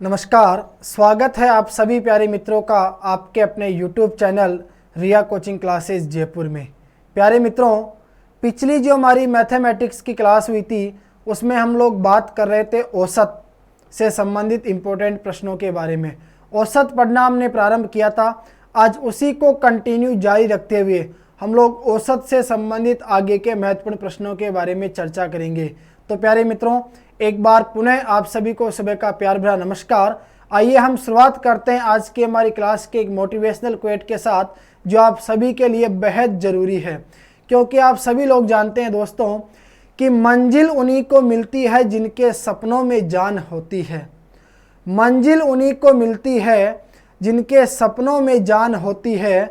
नमस्कार, स्वागत है आप सभी प्यारे मित्रों का आपके अपने YouTube चैनल रिया कोचिंग क्लासेस जयपुर में। प्यारे मित्रों, पिछली जो हमारी मैथमेटिक्स की क्लास हुई थी उसमें हम लोग बात कर रहे थे औसत से संबंधित इम्पोर्टेंट प्रश्नों के बारे में। औसत पढ़ना हमने प्रारंभ किया था। आज उसी को कंटिन्यू जारी रखते हुए हम लोग औसत से संबंधित आगे के महत्वपूर्ण प्रश्नों के बारे में चर्चा करेंगे। तो प्यारे मित्रों, एक बार पुनः आप सभी को सुबह का प्यार भरा नमस्कार। आइए हम शुरुआत करते हैं आज की हमारी क्लास के एक मोटिवेशनल क्वेट के साथ, जो आप सभी के लिए बेहद ज़रूरी है, क्योंकि आप सभी लोग जानते हैं दोस्तों कि मंजिल उन्हीं को मिलती है जिनके सपनों में जान होती है। मंजिल उन्हीं को मिलती है जिनके सपनों में जान होती है।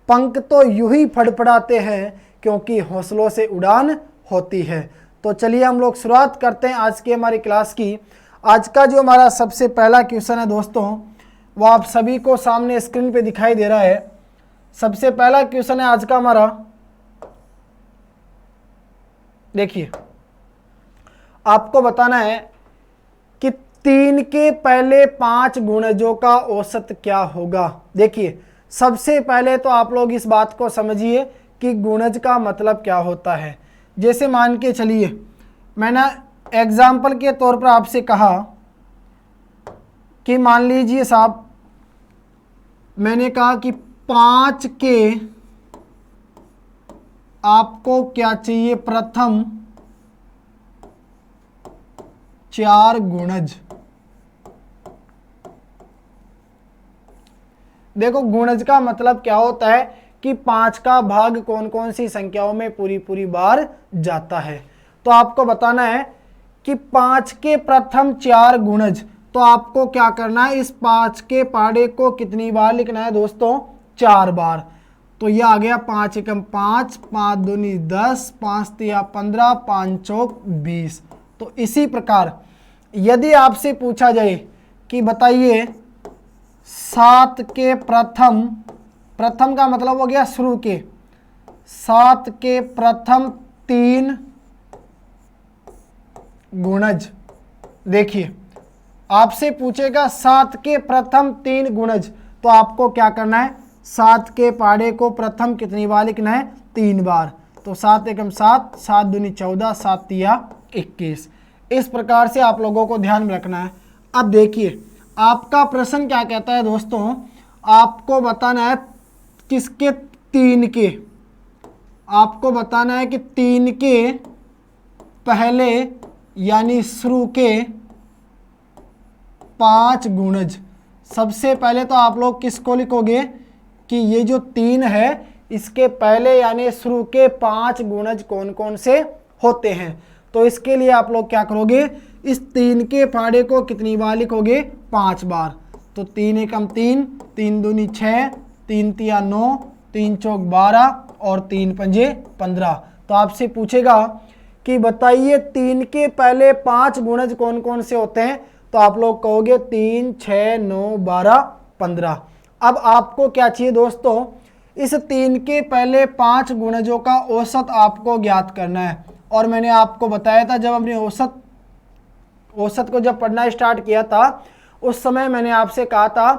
पंख तो यूं ही फड़फड़ाते हैं क्योंकि हौसलों से उड़ान होती है। तो चलिए हम लोग शुरुआत करते हैं आज की हमारी क्लास की। आज का जो हमारा सबसे पहला क्वेश्चन है दोस्तों, वो आप सभी को सामने स्क्रीन पे दिखाई दे रहा है। सबसे पहला क्वेश्चन है आज का हमारा, देखिए आपको बताना है कि 3 के पहले 5 गुणजों का औसत क्या होगा। देखिए सबसे पहले तो आप लोग इस बात को समझिए कि गुणज का मतलब क्या होता है। जैसे मान के चलिए, मैंने एग्जाम्पल के तौर पर आपसे कहा कि मान लीजिए साहब, मैंने कहा कि 5 के आपको क्या चाहिए, प्रथम 4 गुणज। देखो गुणज का मतलब क्या होता है कि 5 का भाग कौन कौन सी संख्याओं में पूरी बार जाता है। तो आपको बताना है कि 5 के प्रथम 4 गुणज। तो आपको क्या करना है, इस 5 के पाड़े को कितनी बार लिखना है दोस्तों, 4 बार। तो यह आ गया 5 एकम 5, 5 दूनी 10, 5 तिया 15, 5 चौक 20। तो इसी प्रकार यदि आपसे पूछा जाए कि बताइए 7 के प्रथम का मतलब हो गया शुरू के, 7 के प्रथम 3 गुणज। देखिए आपसे पूछेगा 7 के प्रथम 3 गुणज, तो आपको क्या करना है, 7 के पाड़े को प्रथम कितनी बार लिखना है, 3 बार। तो 7 एकम 7, 7 दूनी 14, 7 तिया 21। इस प्रकार से आप लोगों को ध्यान में रखना है। अब देखिए आपका प्रश्न क्या कहता है दोस्तों, आपको बताना है किसके, 3 के। आपको बताना है कि 3 के पहले यानी शुरू के 5 गुणज। सबसे पहले तो आप लोग किसको लिखोगे कि ये जो 3 है इसके पहले यानी शुरू के 5 गुणज कौन कौन से होते हैं। तो इसके लिए आप लोग क्या करोगे, इस 3 के पाड़े को कितनी बार लिखोगे, 5 बार। तो 3 एकम 3, 3 दूनी 6, 3 तिया 9, 3 चौक 12 और 3 पंजे 15। तो आपसे पूछेगा कि बताइए 3 के पहले 5 गुणज कौन कौन से होते हैं। तो आप लोग कहोगे 3, 6, 9, 12, 15। अब आपको क्या चाहिए दोस्तों, इस 3 के पहले 5 गुणजों का औसत आपको ज्ञात करना है। और मैंने आपको बताया था, जब हमने औसत को जब पढ़ना स्टार्ट किया था उस समय मैंने आपसे कहा था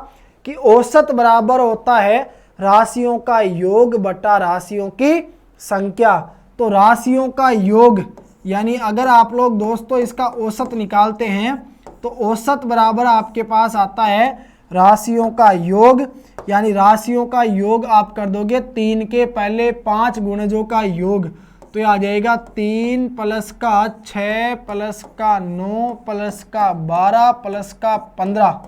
कि औसत बराबर होता है राशियों का योग बटा राशियों की संख्या। तो राशियों का योग यानी अगर आप लोग दोस्तों इसका औसत निकालते हैं तो औसत बराबर आपके पास आता है राशियों का योग, यानी राशियों का योग आप कर दोगे 3 के पहले 5 गुणजों का योग। तो ये आ जाएगा 3 प्लस का 6 प्लस का 9 प्लस का 12 प्लस का 15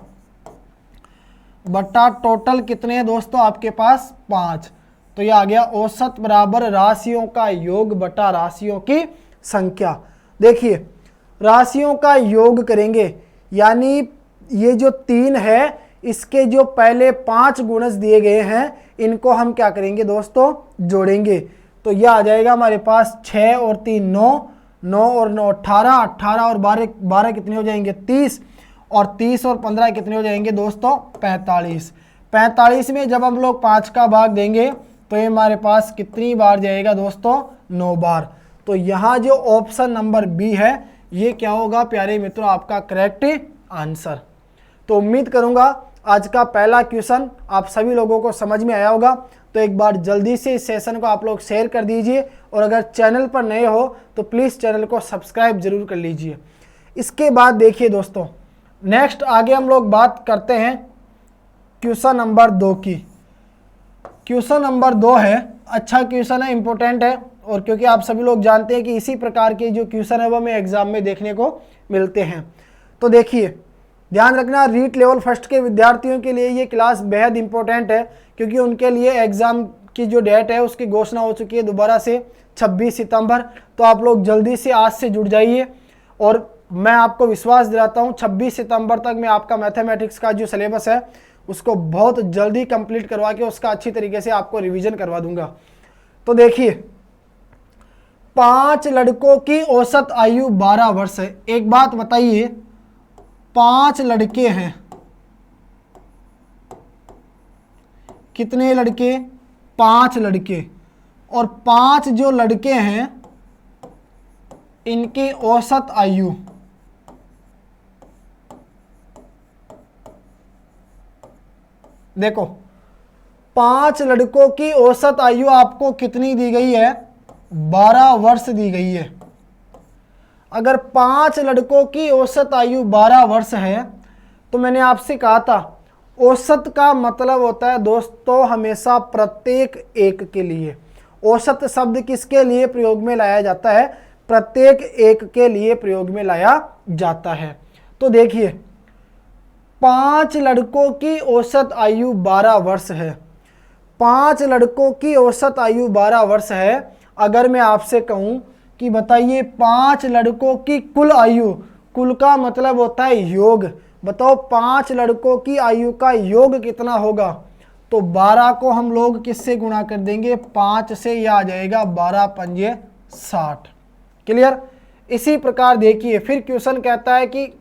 बटा टोटल कितने हैं दोस्तों आपके पास, 5। तो ये आ गया औसत बराबर राशियों का योग बटा राशियों की संख्या। देखिए राशियों का योग करेंगे यानी ये जो 3 है इसके जो पहले 5 गुणज दिए गए हैं इनको हम क्या करेंगे दोस्तों, जोड़ेंगे। तो यह आ जाएगा हमारे पास 6 और 3 9, 9 और 9 18, 18 और 12 कितने हो जाएंगे, 30, और 30 और 15 कितने हो जाएंगे दोस्तों, 45। 45 में जब हम लोग 5 का भाग देंगे तो ये हमारे पास कितनी बार जाएगा दोस्तों, 9 बार। तो यहाँ जो ऑप्शन नंबर बी है ये क्या होगा प्यारे मित्रों, आपका करेक्ट आंसर। तो उम्मीद करूंगा आज का पहला क्वेश्चन आप सभी लोगों को समझ में आया होगा। तो एक बार जल्दी से इस सेशन को आप लोग शेयर कर दीजिए और अगर चैनल पर नए हो तो प्लीज़ चैनल को सब्सक्राइब जरूर कर लीजिए। इसके बाद देखिए दोस्तों, नेक्स्ट आगे हम लोग बात करते हैं क्वेश्चन नंबर 2 की। क्वेश्चन नंबर 2 है, अच्छा क्वेश्चन है, इंपॉर्टेंट है, और क्योंकि आप सभी लोग जानते हैं कि इसी प्रकार के जो क्वेश्चन है वो हमें एग्जाम में देखने को मिलते हैं। तो देखिए, ध्यान रखना, रीट लेवल फर्स्ट के विद्यार्थियों के लिए ये क्लास बेहद इंपॉर्टेंट है, क्योंकि उनके लिए एग्ज़ाम की जो डेट है उसकी घोषणा हो चुकी है दोबारा से 26 सितंबर। तो आप लोग जल्दी से आज से जुड़ जाइए और मैं आपको विश्वास दिलाता हूँ 26 सितंबर तक मैं आपका मैथमेटिक्स का जो सिलेबस है उसको बहुत जल्दी कंप्लीट करवा के उसका अच्छी तरीके से आपको रिवीजन करवा दूंगा। तो देखिए, 5 लड़कों की औसत आयु 12 वर्ष है। एक बात बताइए, 5 लड़के हैं, कितने लड़के? 5 लड़के, और 5 जो लड़के हैं इनकी औसत आयु देखो, 5 लड़कों की औसत आयु आपको कितनी दी गई है? 12 वर्ष दी गई है। अगर 5 लड़कों की औसत आयु 12 वर्ष है तो मैंने आपसे कहा था औसत का मतलब होता है दोस्तों हमेशा प्रत्येक एक के लिए। औसत शब्द किसके लिए प्रयोग में लाया जाता है? प्रत्येक एक के लिए प्रयोग में लाया जाता है। तो देखिए, 5 लड़कों की औसत आयु 12 वर्ष है। 5 लड़कों की औसत आयु 12 वर्ष है। अगर मैं आपसे कहूं कि बताइए 5 लड़कों की कुल आयु, कुल का मतलब होता है योग, बताओ 5 लड़कों की आयु का योग कितना होगा? तो 12 को हम लोग किससे गुणा कर देंगे? 5 से, यह आ जाएगा 12 पंजे 60। क्लियर? इसी प्रकार देखिए, फिर क्वेश्चन कहता है कि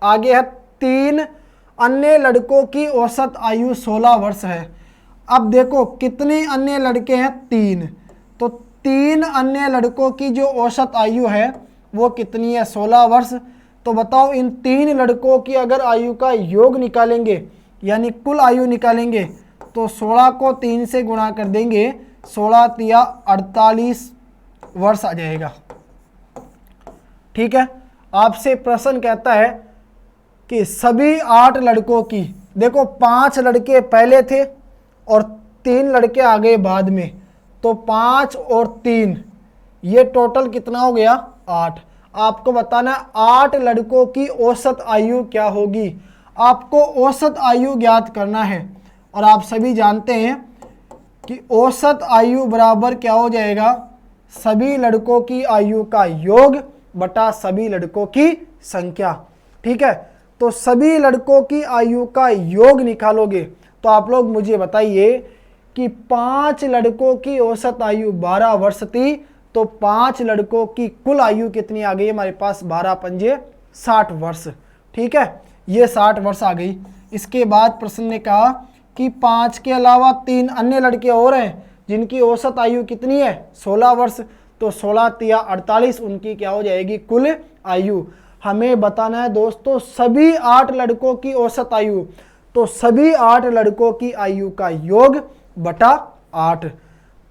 आगे है 3 अन्य लड़कों की औसत आयु 16 वर्ष है। अब देखो कितने अन्य लड़के हैं? 3। तो 3 अन्य लड़कों की जो औसत आयु है वो कितनी है? 16 वर्ष। तो बताओ इन 3 लड़कों की अगर आयु का योग निकालेंगे यानी कुल आयु निकालेंगे तो 16 को 3 से गुणा कर देंगे, 16 तिया 48 वर्ष आ जाएगा। ठीक है? आपसे प्रश्न कहता है कि सभी 8 लड़कों की, देखो 5 लड़के पहले थे और 3 लड़के आ गए बाद में, तो 5 और 3 ये टोटल कितना हो गया? 8। आपको बताना 8 लड़कों की औसत आयु क्या होगी। आपको औसत आयु ज्ञात करना है और आप सभी जानते हैं कि औसत आयु बराबर क्या हो जाएगा? सभी लड़कों की आयु का योग बटा सभी लड़कों की संख्या। ठीक है? तो सभी लड़कों की आयु का योग निकालोगे तो आप लोग मुझे बताइए कि 5 लड़कों की औसत आयु 12 वर्ष थी, तो 5 लड़कों की कुल आयु कितनी आ गई हमारे पास? 12 पंजे 60 वर्ष। ठीक है? ये 60 वर्ष आ गई। इसके बाद प्रश्न ने कहा कि 5 के अलावा 3 अन्य लड़के और हैं जिनकी औसत आयु कितनी है? 16 वर्ष। तो 16 तिया 48 उनकी क्या हो जाएगी? कुल आयु। हमें बताना है दोस्तों सभी 8 लड़कों की औसत आयु, तो सभी 8 लड़कों की आयु का योग बटा 8।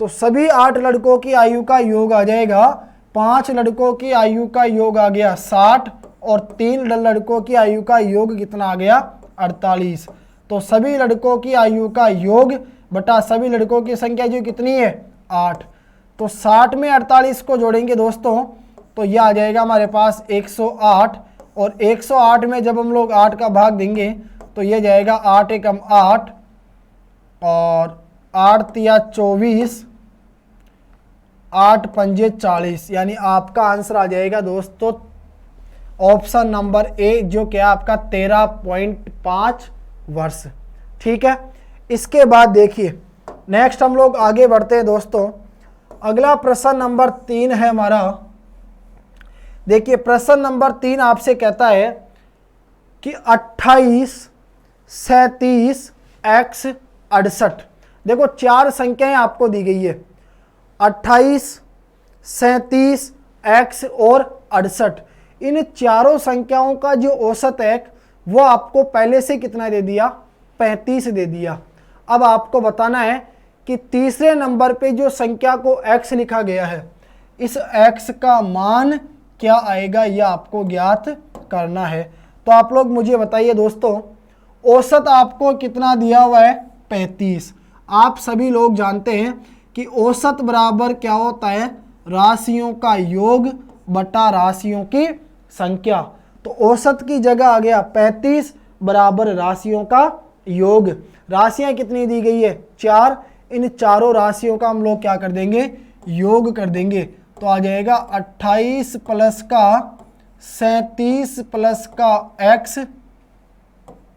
तो सभी 8 लड़कों की आयु का योग आ जाएगा, 5 लड़कों की आयु का योग आ गया 60 और 3 लड़कों की आयु का योग कितना आ गया? 48। तो सभी लड़कों की आयु का योग बटा सभी लड़कों की संख्या जो कितनी है? 8। तो 60 में 48 को जोड़ेंगे दोस्तों तो यह आ जाएगा हमारे पास 108, और 108 में जब हम लोग 8 का भाग देंगे तो यह जाएगा 8 एकम 8 और 8 तिया 24, 8 पंजे 40, यानी आपका आंसर आ जाएगा दोस्तों ऑप्शन नंबर ए, जो क्या आपका 13.5 वर्ष। ठीक है? इसके बाद देखिए नेक्स्ट हम लोग आगे बढ़ते हैं दोस्तों। अगला प्रश्न नंबर 3 है हमारा। देखिए प्रश्न नंबर 3 आपसे कहता है कि 28, 37, x 68। देखो 4 संख्याएं आपको दी गई है, 28, 37, x और 68। इन चारों संख्याओं का जो औसत है वो आपको पहले से कितना दे दिया, 35 दे दिया। अब आपको बताना है कि तीसरे नंबर पे जो संख्या को x लिखा गया है, इस x का मान क्या आएगा, यह आपको ज्ञात करना है। तो आप लोग मुझे बताइए दोस्तों, औसत आपको कितना दिया हुआ है, 35। आप सभी लोग जानते हैं कि औसत बराबर क्या होता है, राशियों का योग बटा राशियों की संख्या। तो औसत की जगह आ गया 35 बराबर राशियों का योग। राशियां कितनी दी गई है, 4। इन चारों राशियों का हम लोग क्या कर देंगे, योग कर देंगे। तो आ जाएगा 28 प्लस का 37 प्लस का x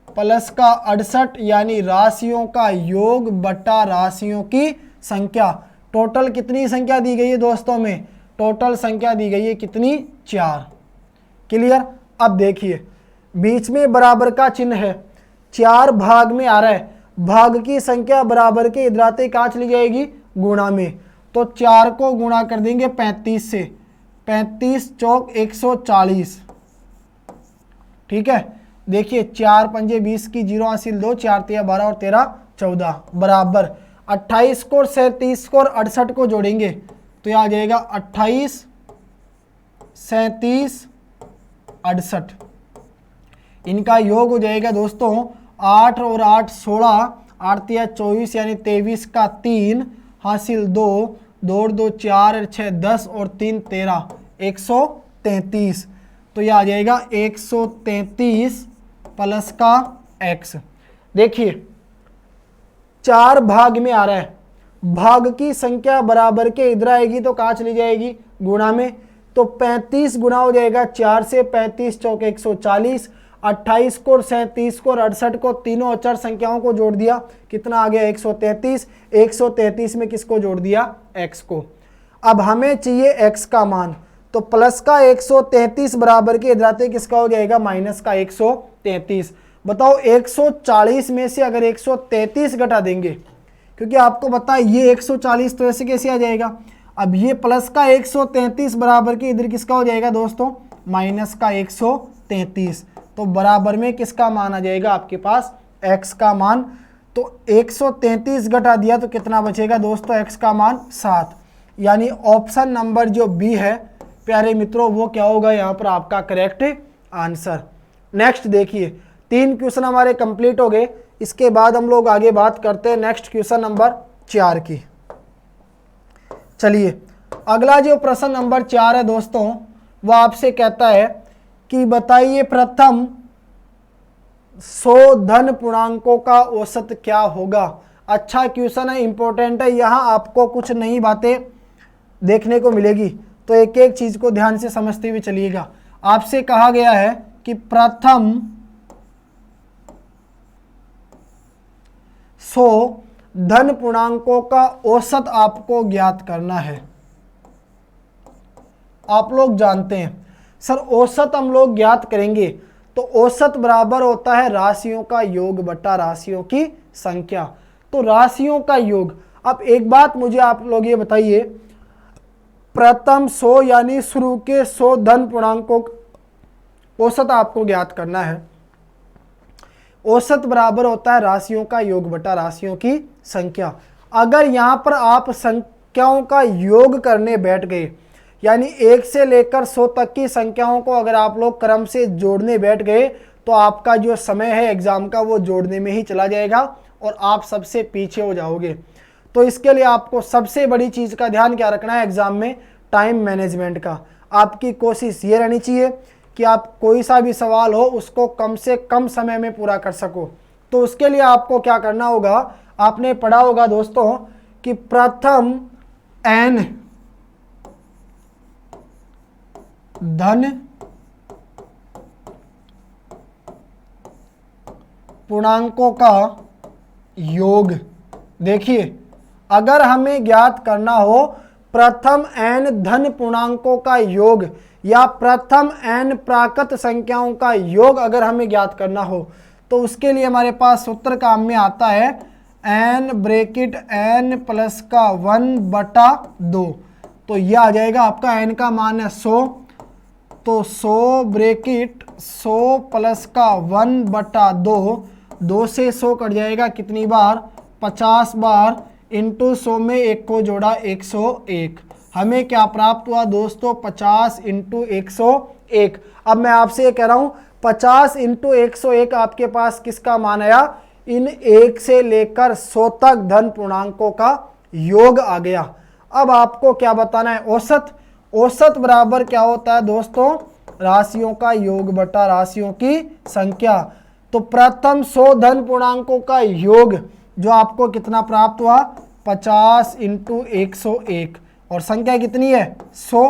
प्लस का 68, यानी राशियों का योग बटा राशियों की संख्या। टोटल कितनी संख्या दी गई है दोस्तों में, टोटल संख्या दी गई है कितनी, 4। क्लियर। अब देखिए बीच में बराबर का चिन्ह है, 4 भाग में आ रहा है, भाग की संख्या बराबर के इधर आते कहाँ चली जाएगी, गुणा में। तो 4 को गुणा कर देंगे 35 से, 35 चौक 140। ठीक है, देखिए 4 पंजे 20 की 0 हासिल 2, 4 तिया 12 और 13 14 बराबर 28 को 37 को और 68 को जोड़ेंगे तो यह आ जाएगा 28 37 68। इनका योग हो जाएगा दोस्तों 8 और 8 16, 8 तिया 24 यानी 23 का 3 हासिल 2, 2 2 4 6 10 और 3 13 133। तो यह आ जाएगा 133 प्लस का x। देखिए 4 भाग में आ रहा है, भाग की संख्या बराबर के इधर आएगी तो कहाँ चली जाएगी, गुणा में। तो 35 गुणा हो जाएगा 4 से, 35 चौक 140, 28 को 37 को 68 को, तीनों अचर संख्याओं को जोड़ दिया, कितना आ गया 133। 133 में किसको जोड़ दिया, x को। अब हमें चाहिए x का मान, तो प्लस का 133 बराबर के इधर आते किसका हो जाएगा, माइनस का 133। बताओ 140 में से अगर 133 घटा देंगे, क्योंकि आपको पता है ये 140 तो ऐसे कैसे आ जाएगा। अब ये प्लस का 133 बराबर के इधर किसका हो जाएगा दोस्तों, माइनस का 133। तो बराबर में किसका मान आ जाएगा आपके पास, x का मान। तो 133 घटा दिया तो कितना बचेगा दोस्तों, x का मान 7। यानी ऑप्शन नंबर जो बी है प्यारे मित्रों, वो क्या होगा यहाँ पर आपका करेक्ट आंसर। नेक्स्ट देखिए 3 क्वेश्चन हमारे कंप्लीट हो गए। इसके बाद हम लोग आगे बात करते हैं नेक्स्ट क्वेश्चन नंबर 4 की। चलिए अगला जो प्रश्न नंबर 4 है दोस्तों, वो आपसे कहता है कि बताइए प्रथम 100 धन पूर्णांकों का औसत क्या होगा। अच्छा क्वेश्चन है, इंपॉर्टेंट है, यहाँ आपको कुछ नई बातें देखने को मिलेगी, तो एक एक चीज को ध्यान से समझते हुए चलिएगा। आपसे कहा गया है कि प्रथम 100 धन पूर्णांकों का औसत आपको ज्ञात करना है। आप लोग जानते हैं सर औसत हम लोग ज्ञात करेंगे तो औसत बराबर होता है राशियों का योग बटा राशियों की संख्या। तो राशियों का योग। अब एक बात मुझे आप लोग ये बताइए, प्रथम 100 यानी शुरू के 100 धन पूर्णांकों औसत आपको ज्ञात करना है। औसत बराबर होता है राशियों का योग बटा राशियों की संख्या। अगर यहाँ पर आप संख्याओं का योग करने बैठ गए, यानी 1 से लेकर 100 तक की संख्याओं को अगर आप लोग क्रम से जोड़ने बैठ गए तो आपका जो समय है एग्जाम का वो जोड़ने में ही चला जाएगा और आप सबसे पीछे हो जाओगे। तो इसके लिए आपको सबसे बड़ी चीज़ का ध्यान क्या रखना है एग्जाम में, टाइम मैनेजमेंट का। आपकी कोशिश ये रहनी चाहिए कि आप कोई सा भी सवाल हो उसको कम से कम समय में पूरा कर सको। तो उसके लिए आपको क्या करना होगा, आपने पढ़ा होगा दोस्तों कि प्रथम n धन पूर्णांकों का योग। देखिए अगर हमें ज्ञात करना हो प्रथम n धन पूर्णांकों का योग या प्रथम n प्राकृत संख्याओं का योग अगर हमें ज्ञात करना हो तो उसके लिए हमारे पास सूत्र काम में आता है n ब्रैकेट n प्लस का 1 बटा 2। तो यह आ जाएगा आपका n का मान है 100, तो 100 ब्रैकेट 100 प्लस का 1/2, 2 से 100 कट जाएगा कितनी बार, 50 बार, इंटू 100 में 1 को जोड़ा 101। हमें क्या प्राप्त हुआ दोस्तों, 50 इंटू 101। अब मैं आपसे ये कह रहा हूँ 50 इंटू 101 आपके पास किसका मान आया, इन 1 से लेकर 100 तक धन पूर्णांकों का योग आ गया। अब आपको क्या बताना है, औसत। औसत बराबर क्या होता है दोस्तों, राशियों का योग बटा राशियों की संख्या। तो प्रथम 100 धन पूर्णांकों का योग जो आपको कितना प्राप्त हुआ, 50 इंटू 101, और संख्या कितनी है 100,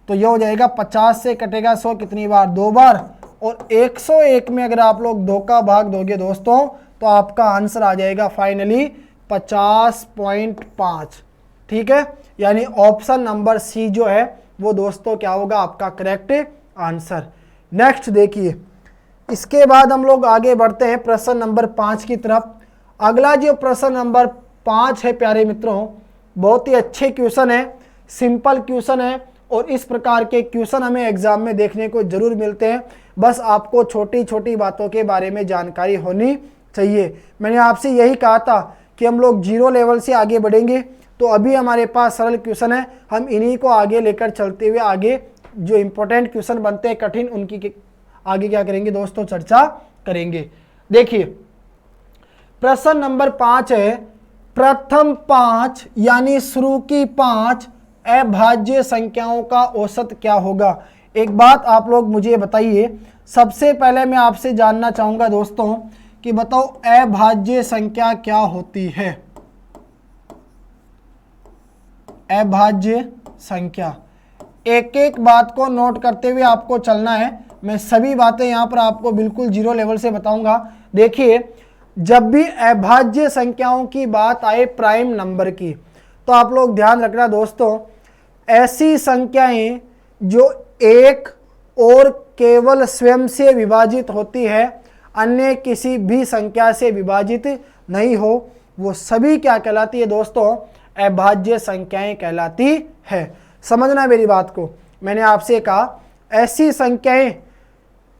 तो यह हो जाएगा 50 से कटेगा 100 कितनी बार, 2 बार, और 101 में अगर आप लोग 2 का भाग दोगे दोस्तों तो आपका आंसर आ जाएगा फाइनली 50.5। ठीक है, यानी ऑप्शन नंबर सी जो है वो दोस्तों क्या होगा आपका करेक्ट आंसर। नेक्स्ट देखिए, इसके बाद हम लोग आगे बढ़ते हैं प्रश्न नंबर 5 की तरफ। अगला जो प्रश्न नंबर 5 है प्यारे मित्रों, बहुत ही अच्छे क्वेश्चन है, सिंपल क्वेश्चन है, और इस प्रकार के क्वेश्चन हमें एग्जाम में देखने को जरूर मिलते हैं। बस आपको छोटी छोटी बातों के बारे में जानकारी होनी चाहिए। मैंने आपसे यही कहा था कि हम लोग 0 लेवल से आगे बढ़ेंगे, तो अभी हमारे पास सरल क्वेश्चन है, हम इन्हीं को आगे लेकर चलते हुए आगे जो इम्पोर्टेंट क्वेश्चन बनते हैं कठिन, उनकी आगे क्या करेंगे दोस्तों, चर्चा करेंगे। देखिए प्रश्न नंबर 5 है, प्रथम 5 यानी शुरू की 5 अभाज्य संख्याओं का औसत क्या होगा। एक बात आप लोग मुझे बताइए, सबसे पहले मैं आपसे जानना चाहूंगा दोस्तों कि बताओ अभाज्य संख्या क्या होती है। अभाज्य संख्या, एक एक बात को नोट करते हुए आपको चलना है। मैं सभी बातें यहाँ पर आपको बिल्कुल 0 लेवल से बताऊंगा। देखिए जब भी अभाज्य संख्याओं की बात आए प्राइम नंबर की, तो आप लोग ध्यान रखना दोस्तों, ऐसी संख्याएं जो एक और केवल स्वयं से विभाजित होती है, अन्य किसी भी संख्या से विभाजित नहीं हो, वो सभी क्या कहलाती है दोस्तों, अभाज्य संख्याएं कहलाती है। समझना मेरी बात को, मैंने आपसे कहा ऐसी संख्याएं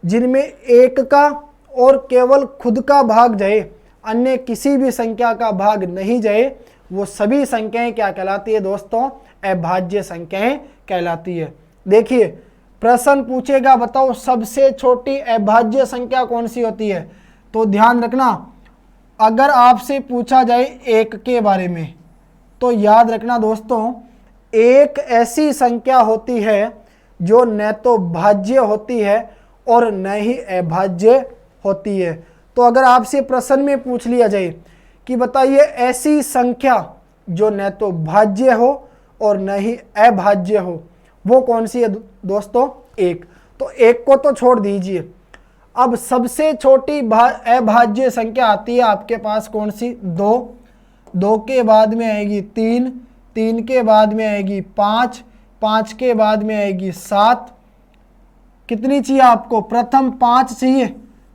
जिनमें एक का और केवल खुद का भाग जाए, अन्य किसी भी संख्या का भाग नहीं जाए, वो सभी संख्याएं क्या कहलाती है दोस्तों, अभाज्य संख्याएं कहलाती है। देखिए प्रश्न पूछेगा बताओ सबसे छोटी अभाज्य संख्या कौन सी होती है, तो ध्यान रखना अगर आपसे पूछा जाए 1 के बारे में, तो याद रखना दोस्तों 1 ऐसी संख्या होती है जो न तो भाज्य होती है और न ही अभाज्य होती है। तो अगर आपसे प्रश्न में पूछ लिया जाए कि बताइए ऐसी संख्या जो न तो भाज्य हो और न ही अभाज्य हो, वो कौन सी है दोस्तों, 1। तो 1 को तो छोड़ दीजिए, अब सबसे छोटी अभाज्य संख्या आती है आपके पास कौन सी, 2, 2 के बाद में आएगी 3, 3 के बाद में आएगी 5, 5 के बाद में आएगी 7। कितनी चाहिए आपको, प्रथम 5 चाहिए,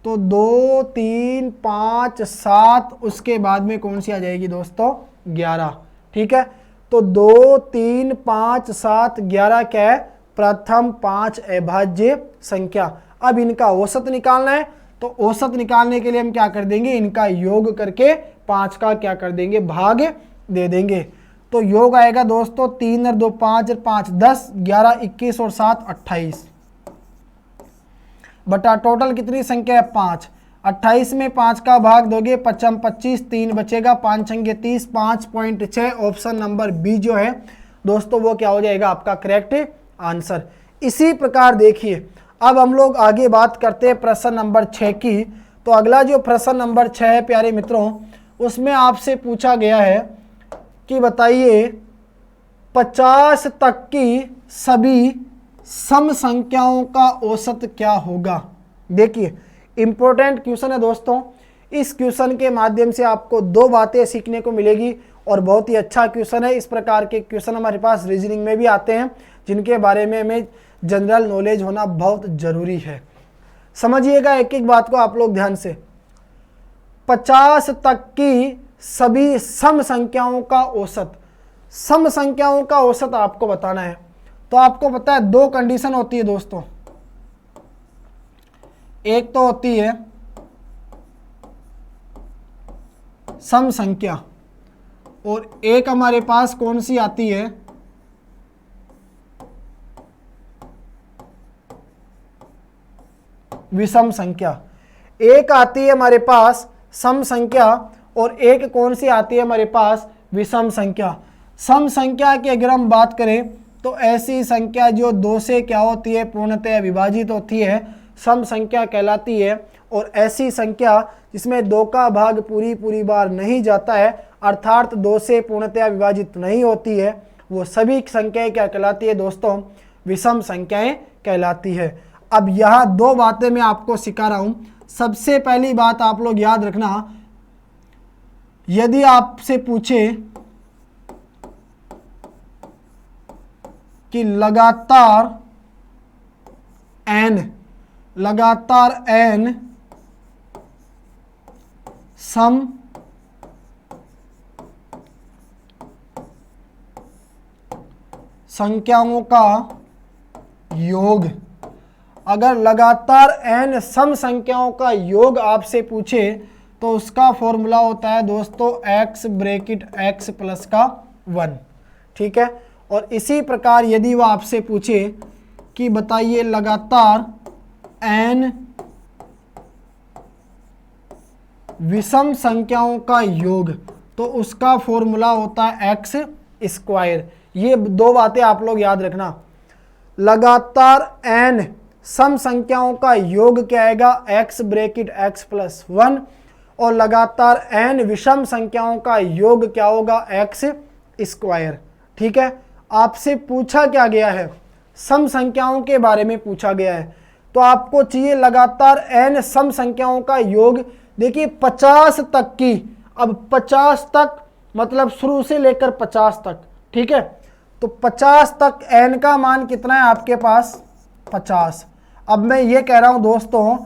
तो 2, 3, 5, 7, उसके बाद में कौन सी आ जाएगी दोस्तों, 11। ठीक है, तो 2, 3, 5, 7, 11 क्या है, प्रथम 5 अभाज्य संख्या। अब इनका औसत निकालना है, तो औसत निकालने के लिए हम क्या कर देंगे, इनका योग करके 5 का क्या कर देंगे, भाग दे देंगे। तो योग आएगा दोस्तों 3 और 2 5 और 5 10, 11 21 और 7 28 बटा टोटल कितनी संख्या है, 5। 28 में 5 का भाग दोगे 5 25, 3 बचेगा, 5 छंगे 30, 5.6। ऑप्शन नंबर बी जो है दोस्तों वो क्या हो जाएगा आपका करेक्ट आंसर। इसी प्रकार देखिए अब हम लोग आगे बात करते हैं प्रश्न नंबर 6 की। तो अगला जो प्रश्न नंबर 6 है प्यारे मित्रों, उसमें आपसे पूछा गया है कि बताइए 50 तक की सभी सम संख्याओं का औसत क्या होगा। देखिए इंपॉर्टेंट क्वेश्चन है दोस्तों, इस क्वेश्चन के माध्यम से आपको 2 बातें सीखने को मिलेगी और बहुत ही अच्छा क्वेश्चन है। इस प्रकार के क्वेश्चन हमारे पास रीजनिंग में भी आते हैं, जिनके बारे में हमें जनरल नॉलेज होना बहुत जरूरी है। समझिएगा एक एक बात को आप लोग ध्यान से। 50 तक की सभी सम संख्याओं का औसत, सम संख्याओं का औसत आपको बताना है। तो आपको पता है 2 कंडीशन होती है दोस्तों, एक तो होती है सम संख्या और एक हमारे पास कौन सी आती है, विषम संख्या। एक आती है हमारे पास सम संख्या और एक कौन सी आती है हमारे पास, विषम संख्या। सम संख्या की अगर हम बात करें तो ऐसी संख्या जो दो से क्या होती है, पूर्णतः विभाजित होती है, सम संख्या कहलाती है। और ऐसी संख्या जिसमें दो का भाग पूरी बार नहीं जाता है, अर्थात दो से पूर्णतः विभाजित नहीं होती है, वो सभी संख्याएं क्या कहलाती है दोस्तों, विषम संख्याएं कहलाती है। अब यहाँ दो बातें मैं आपको सिखा रहा हूं। सबसे पहली बात आप लोग याद रखना, यदि आपसे पूछे कि लगातार n सम संख्याओं का योग, अगर लगातार n सम संख्याओं का योग आपसे पूछे तो उसका फॉर्मूला होता है दोस्तों x ब्रैकेट x प्लस का 1, ठीक है। और इसी प्रकार यदि वह आपसे पूछे कि बताइए लगातार n विषम संख्याओं का योग, तो उसका फॉर्मूला होता है x स्क्वायर। ये दो बातें आप लोग याद रखना, लगातार n सम संख्याओं का योग क्या आएगा, x ब्रैकेट x प्लस 1, और लगातार n विषम संख्याओं का योग क्या होगा, x स्क्वायर, ठीक है। आपसे पूछा क्या गया है, सम संख्याओं के बारे में पूछा गया है, तो आपको चाहिए लगातार n सम संख्याओं का योग। देखिए 50 तक की, अब 50 तक मतलब शुरू से लेकर 50 तक, ठीक है। तो 50 तक n का मान कितना है आपके पास, 50। अब मैं ये कह रहा हूं दोस्तों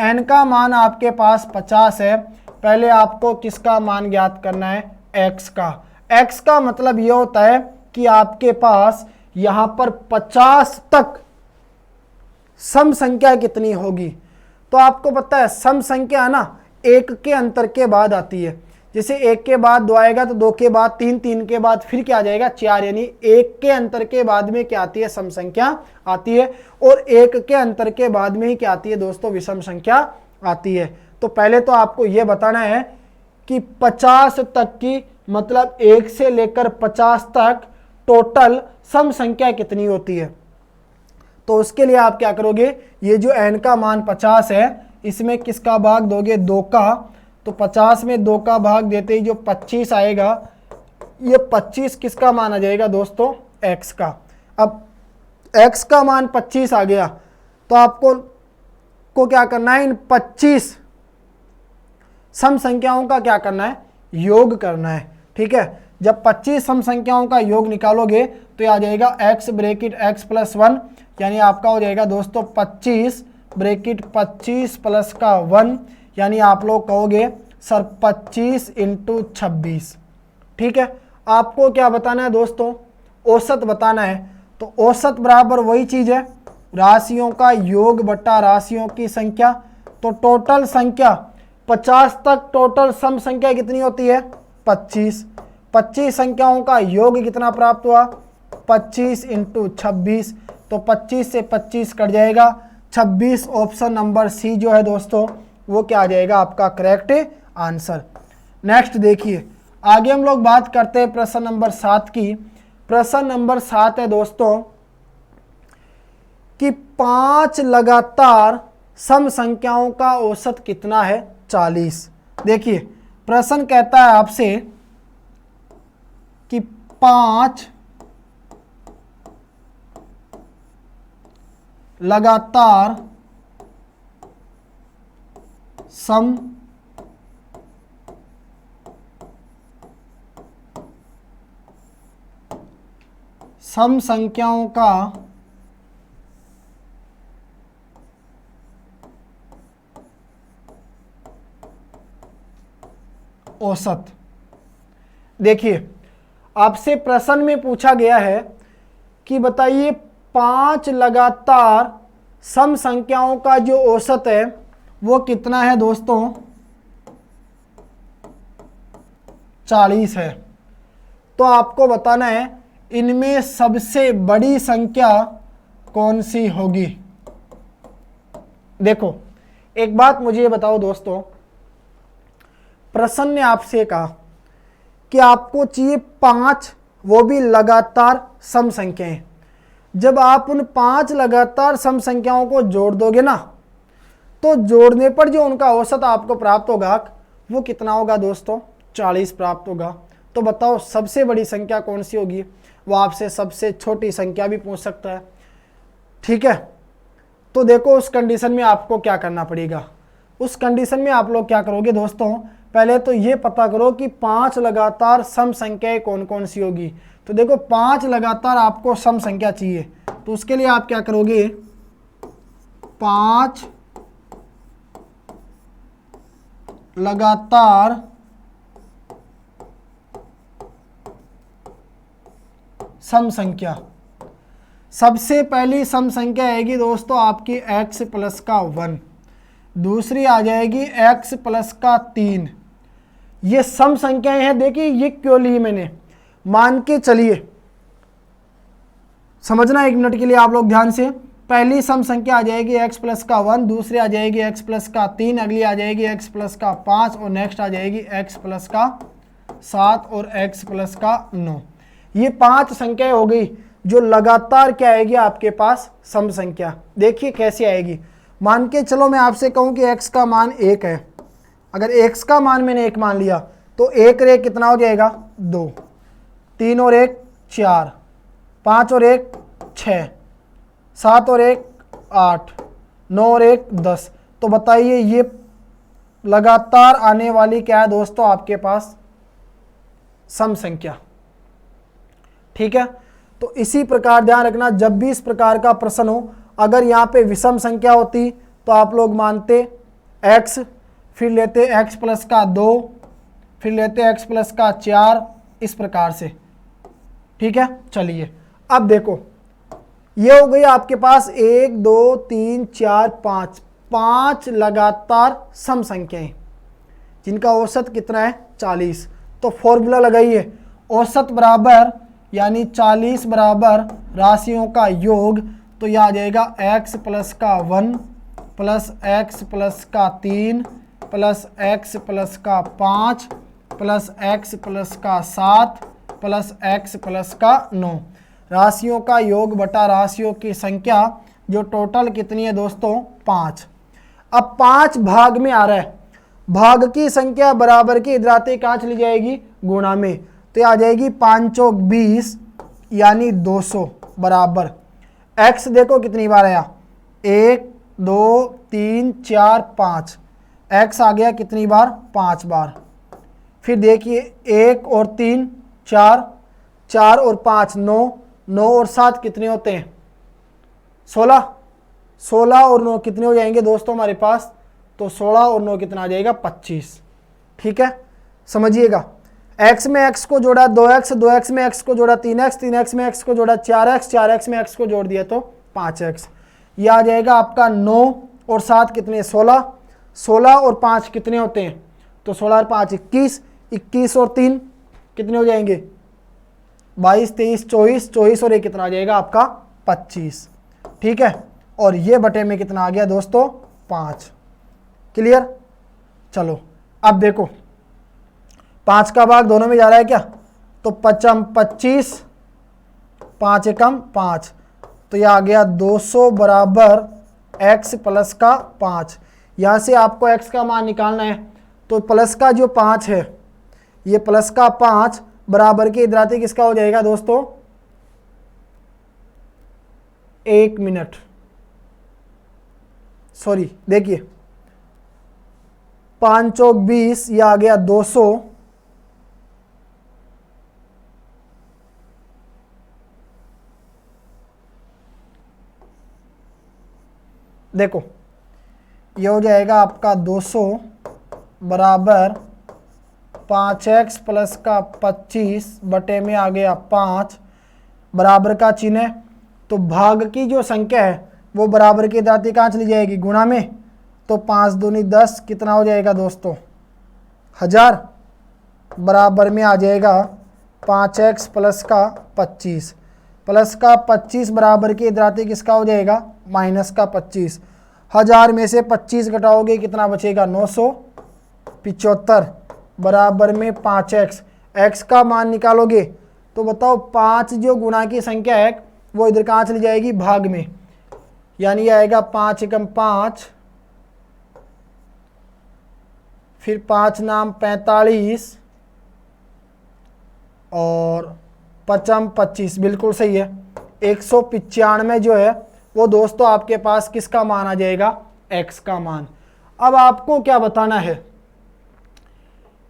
n का मान आपके पास 50 है, पहले आपको किसका मान ज्ञात करना है, x का। x का मतलब ये होता है कि आपके पास यहां पर 50 तक सम संख्या कितनी होगी। तो आपको पता है सम संख्या है ना, एक के अंतर के बाद आती है। जैसे एक के बाद दो आएगा तो दो के बाद तीन, तीन के बाद फिर क्या आ जाएगा, चार, यानी एक के अंतर के बाद में क्या आती है, सम संख्या आती है। और एक के अंतर के बाद में ही क्या आती है दोस्तों, विषम संख्या आती है। तो पहले तो आपको यह बताना है कि 50 तक की मतलब 1 से लेकर 50 तक टोटल सम संख्या कितनी होती है। तो उसके लिए आप क्या करोगे, ये जो n का मान 50 है, इसमें किसका भाग दोगे, 2 का। तो 50 में 2 का भाग देते ही जो 25 आएगा, ये 25 किसका मान आ जाएगा दोस्तों, x का। अब x का मान 25 आ गया तो आपको क्या करना है, इन 25 सम संख्याओं का क्या करना है, योग करना है, ठीक है। जब 25 सम संख्याओं का योग निकालोगे तो ये आ जाएगा x ब्रैकेट x प्लस 1, यानी आपका हो जाएगा दोस्तों 25 ब्रैकेट 25 प्लस का 1, यानी आप लोग कहोगे सर 25 इंटू 26, ठीक है। आपको क्या बताना है दोस्तों, औसत बताना है। तो औसत बराबर वही चीज है, राशियों का योग बटा राशियों की संख्या। तो टोटल संख्या 50 तक टोटल सम संख्या कितनी होती है, 25। 25 संख्याओं का योग कितना प्राप्त हुआ, 25 इंटू 26। तो 25 से 25 कट जाएगा, 26 ऑप्शन नंबर सी जो है दोस्तों वो क्या आ जाएगा, आपका करेक्ट आंसर। नेक्स्ट देखिए, आगे हम लोग बात करते हैं प्रश्न नंबर 7 की। प्रश्न नंबर 7 है दोस्तों कि 5 लगातार सम संख्याओं का औसत कितना है, 40। देखिए प्रश्न कहता है आपसे कि 5 लगातार सम संख्याओं का औसत। देखिए आपसे प्रश्न में पूछा गया है कि बताइए 5 लगातार सम संख्याओं का जो औसत है वो कितना है दोस्तों, 40 है। तो आपको बताना है इनमें सबसे बड़ी संख्या कौन सी होगी। देखो एक बात मुझे ये बताओ दोस्तों, प्रश्न ने आपसे कहा कि आपको चाहिए 5, वो भी लगातार सम संख्याएं। जब आप उन 5 लगातार सम संख्याओं को जोड़ दोगे ना, तो जोड़ने पर जो उनका औसत आपको प्राप्त होगा वो कितना होगा दोस्तों, 40 प्राप्त होगा। तो बताओ सबसे बड़ी संख्या कौन सी होगी। वो आपसे सबसे छोटी संख्या भी पूछ सकता है, ठीक है। तो देखो उस कंडीशन में आपको क्या करना पड़ेगा। उस कंडीशन में आप लोग क्या करोगे दोस्तों, पहले तो ये पता करो कि 5 लगातार सम संख्याएं कौन कौन सी होगी। तो देखो 5 लगातार आपको सम संख्या चाहिए, तो उसके लिए आप क्या करोगे, 5 लगातार सम संख्या। सबसे पहली सम संख्या आएगी दोस्तों आपकी x प्लस का 1, दूसरी आ जाएगी x प्लस का 3। ये सम संख्याएं हैं। देखिए ये क्यों ली मैंने, मान के चलिए, समझना 1 मिनट के लिए आप लोग ध्यान से। पहली सम संख्या आ जाएगी x प्लस का 1, दूसरी आ जाएगी x प्लस का 3, अगली आ जाएगी x प्लस का 5 और नेक्स्ट आ जाएगी x प्लस का 7 और x प्लस का 9। ये 5 संख्याएं हो गई जो लगातार क्या आएगी आपके पास, सम संख्या। देखिए कैसे आएगी, मान के चलो मैं आपसे कहूं कि x का मान 1 है। अगर x का मान मैंने 1 मान लिया तो 1 और 1 कितना हो जाएगा, 2, 3 और 1 4, 5 और 1 6, 7 और 1 8, 9 और 1 10। तो बताइए ये लगातार आने वाली क्या है दोस्तों आपके पास, सम संख्या, ठीक है। तो इसी प्रकार ध्यान रखना, जब भी इस प्रकार का प्रश्न हो, अगर यहाँ पे विषम संख्या होती तो आप लोग मानते x, फिर लेते x प्लस का 2, फिर लेते x प्लस का 4, इस प्रकार से, ठीक है। चलिए अब देखो ये हो गई आपके पास 1 2 3 4 5, 5 लगातार सम संख्याएं जिनका औसत कितना है, 40। तो फॉर्मूला लगाइए, औसत बराबर यानी 40 बराबर राशियों का योग। तो यह आ जाएगा x प्लस का 1 प्लस x प्लस का 3 प्लस x प्लस का 5 प्लस x प्लस का 7 प्लस x प्लस का 9। राशियों का योग बटा राशियों की संख्या, जो टोटल कितनी है दोस्तों, 5। अब 5 भाग में आ रहा है, भाग की संख्या बराबर की इधराते कहाँ चली जाएगी, गुणा में। तो आ जाएगी 5 चौक 20 यानी 200 बराबर x देखो कितनी बार आया, 1 2 3 4 5, x आ गया कितनी बार, 5 बार। फिर देखिए 1 और 3 4, 4 और 5 9, 9 और 7 कितने होते हैं, 16, 16 और 9 कितने हो जाएंगे दोस्तों हमारे पास, तो 16 और 9 कितना आ जाएगा, 25, ठीक है। समझिएगा, x में x को जोड़ा 2x, 2x में x को जोड़ा 3x, 3x में x को जोड़ा 4x, 4x में x को जोड़ दिया तो 5x। यह आ जाएगा आपका 9 और 7 कितने, 16, 16 और 5 कितने होते हैं, तो 16 और 5 21, 21 और 3 कितने हो जाएंगे, 22 23 24, 24 और 1 कितना आ जाएगा आपका, 25, ठीक है। और ये बटे में कितना आ गया दोस्तों, 5। क्लियर। चलो अब देखो 5 का भाग दोनों में जा रहा है क्या, तो 25, 5 एकम 5, तो यह आ गया 200 बराबर x प्लस का 5। यहाँ से आपको x का मान निकालना है, तो प्लस का जो 5 है, ये प्लस का 5 बराबर के इधराते किसका हो जाएगा दोस्तों, 1 मिनट, सॉरी देखिए 5 चौक 20, यह आ गया 200 देखो ये हो जाएगा आपका 200 बराबर 5x प्लस का 25 बटे में आ गया 5, बराबर का चिन्ह है, तो भाग की जो संख्या है वो बराबर की दाती कहाँ चली जाएगी, गुणा में। तो 5 दूनी 10 कितना हो जाएगा दोस्तों 1000 बराबर में आ जाएगा 5x प्लस का 25 प्लस का 25 बराबर के इधराते किसका हो जाएगा माइनस का 25। 1000 में से 25 घटाओगे कितना बचेगा 975 बराबर में 5x। x का मान निकालोगे तो बताओ 5 जो गुणा की संख्या है वो इधर कहाँ चली जाएगी भाग में, यानी आएगा 5 एकम 5 फिर 5 नाम 45 और 5 25 बिल्कुल सही है। 195 जो है वो दोस्तों आपके पास किसका मान आ जाएगा x का मान। अब आपको क्या बताना है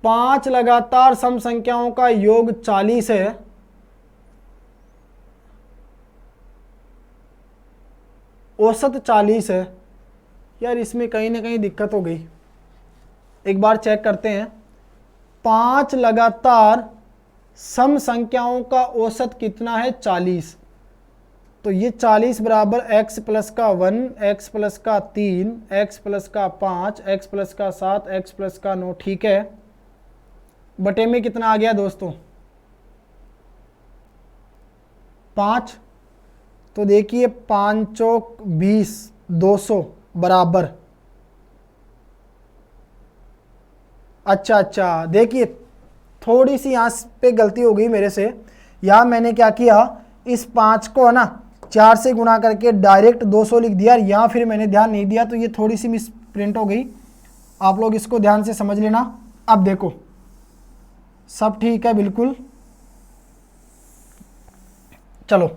5 लगातार सम संख्याओं का योग 40 है, औसत 40 है। यार इसमें कहीं ना कहीं दिक्कत हो गई, एक बार चेक करते हैं। 5 लगातार सम संख्याओं का औसत कितना है 40, तो ये 40 बराबर x प्लस का 1 x प्लस का 3 x प्लस का 5 x प्लस का 7 x प्लस का 9 ठीक है। बटे में कितना आ गया दोस्तों 5, तो देखिए 5 चौक 20 200 बराबर। अच्छा देखिए थोड़ी सी यहाँ पे गलती हो गई मेरे से। यहाँ मैंने क्या किया इस 5 को है ना 4 से गुणा करके डायरेक्ट 200 लिख दिया, यहाँ फिर मैंने ध्यान नहीं दिया तो ये थोड़ी सी मिस प्रिंट हो गई। आप लोग इसको ध्यान से समझ लेना। अब देखो सब ठीक है बिल्कुल। चलो